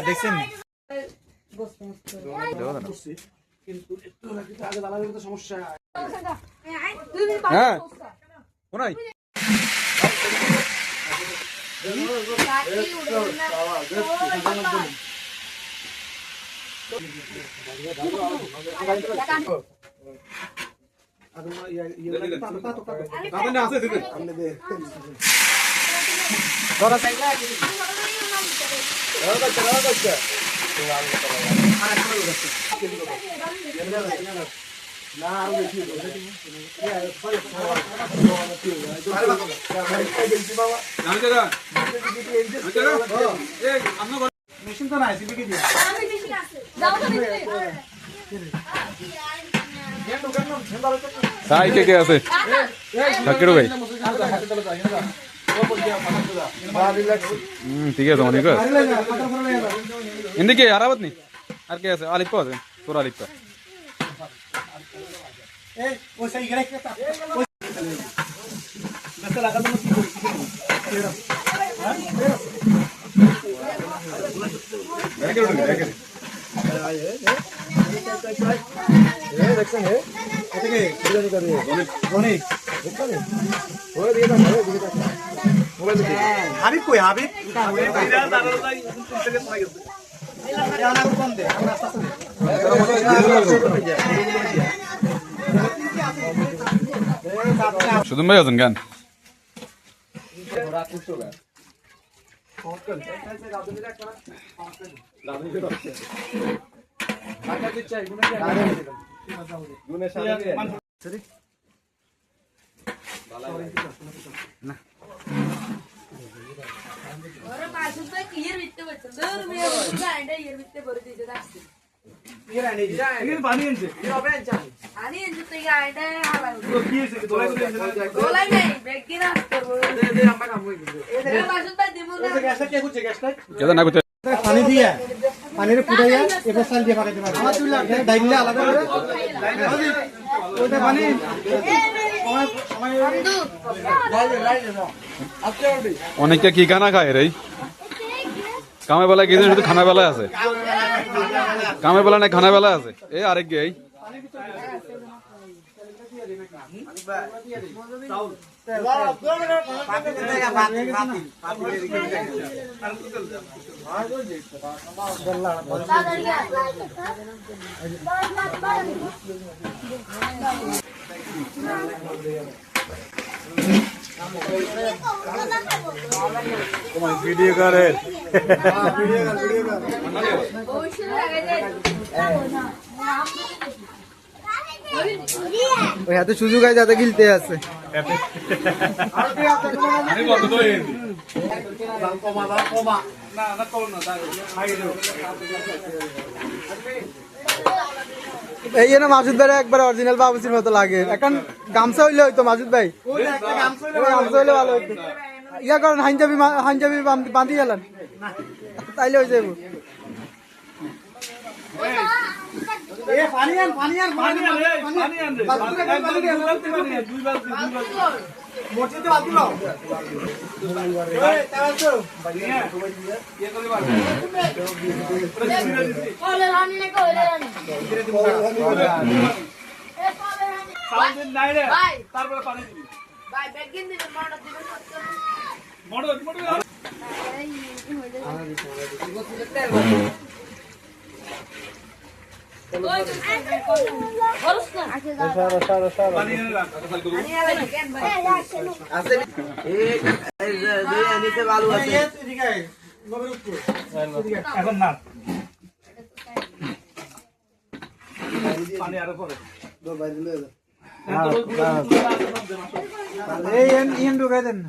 দেখছেন কিন্তু একটু আগে দালালের তো সমস্যা। হ্যাঁ কোনাই মেশিন তো নাই সিবিকে দিয়ে সাই কে আছে থাকেরো ভাই ঠিক আছে অনেক ইন্দিকে হারাবত নি আর কে আছে আলিফ আছে তোর আলিফ ওই সেই গেলে রাস্তা লাগানো কি হাবিব কই হাবিব সুদম ভাই আছেন গান পানি দিয়া পানির ফুটাইয়া এবার সাল দিয়ে পাকাইতে পারবে আমার দুই লাখ ডাইলে আলাদা করে ওটা পানি অনেকে কি খানা খায় রে কামে বেলায় গেছে শুধু খানা বেলায় আছে কামে বেলা নাই খানা বেলায় আছে এই আরেক গে ভিডিও করে ওই হাতে সুযোগ আছে যাতে গিলতে আছে এই জন্য মাসুদ ভাই একবার অরিজিনাল বাবুসির মতো লাগে এখন গামছা হইলে হইতো মাসুদ ভাই গামছা হইলে ভালো হইতো ইয়া করেন হাঞ্জাবি বাঁধি গেলেন তাইলে হয়ে যাবো তারপরে পানি দিবি ভাই ব্যাগিন দিবেন মোটর দিবেন মোটর এখন না পানি আরো পরে ঢুকাই দেন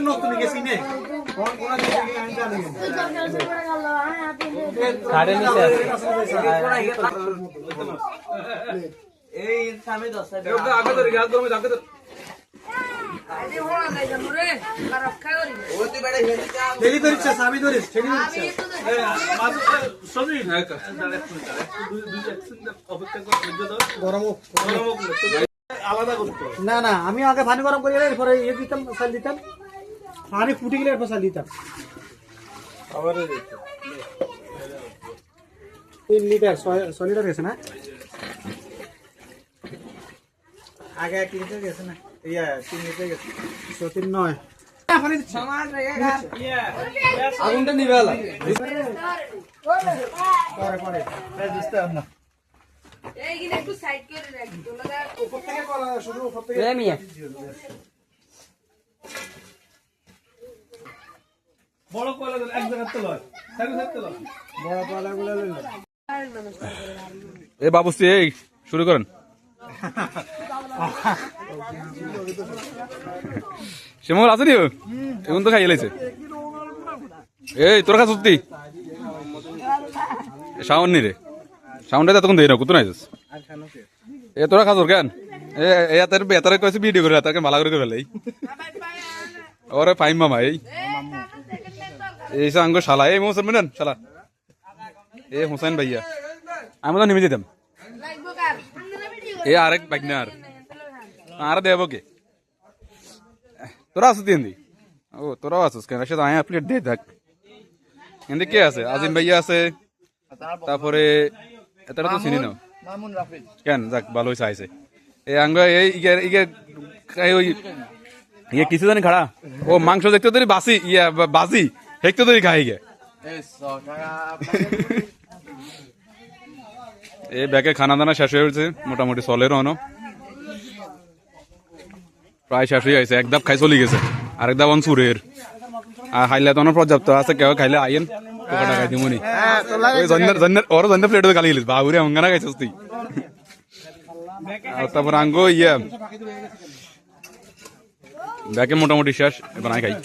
নতুন গেছি নে ডেলি ধরিস আমি ধরিস ছেড়ে গরম আলাদা করতো না না আমি আগে পানি গরম করে এরপরে ইয়ে দিতাম চাল দিতাম পানি ফুটে গেলে এরপর চাল দিতাম 3 লিটার 6 লিটার গেছে না আগে 1 লিটার গেছে না ইয়া 3 লিটার গেছে 3 আগুনটা নিবে আলা পরে পরে দিতে না এইগুলো একটু সাইড করে রাখি তোমরা উপর থেকে কলা শুধু উপর থেকে এ মিয়া বড় কলা এক জায়গায় তো লয় বড় কলাগুলো লয় এ বাবুসি এই শুরু করেন শ্যামল আছে নি এখন তো খাইয়ে লাইছে এই তোর কাছে সত্যি শাওন নি রে শাওনটা তখন দেই না কত নাই এ তোরা খাজর কেন এ তার বেতারে কইছে ভিডিও করে তাকে মালা করে ফেলাই ওরে ফাইম মামা এই সাঙ্গ শালা এই মোসন মিনান শালা এ হোসেন ভাইয়া আমি তো নেমে যেতাম লাগবো কার এ আরেক বাইকনার আর দেব কে তোরা আসুস হিন্দি ও তোরাও আসুস কেন সে আয় প্লেট দে দেখ হিন্দি কে আছে আজিম ভাইয়া আছে তারপরে এটা তো চিনি না মামুন রাফিজ কেন যাক ভালো হয়েছে আইছে এই আঙ্গ এই ইয়ে ওই ইয়ে কিছু জানি খাড়া ও মাংস দেখতে তোর বাসি ইয়া বাজি হেকতে তোর খাই গে এই ব্যাগে খানা দানা শেষ হয়ে গেছে মোটামুটি চলের অন প্রায় শেষ হয়ে গেছে এক ধাপ খাই চলে গেছে আরেক ধাপ অন চুরের আর খাইলে তো পর্যাপ্ত আছে কেউ খাইলে আইন টাকা খাই দিমনি ওর জন্য প্লেটে গালি গেলিস বাবুরে অঙ্গানা খাইছিস তুই তারপর আঙ্গো ইয়া ব্যাগে মোটামুটি শেষ এবার আই খাই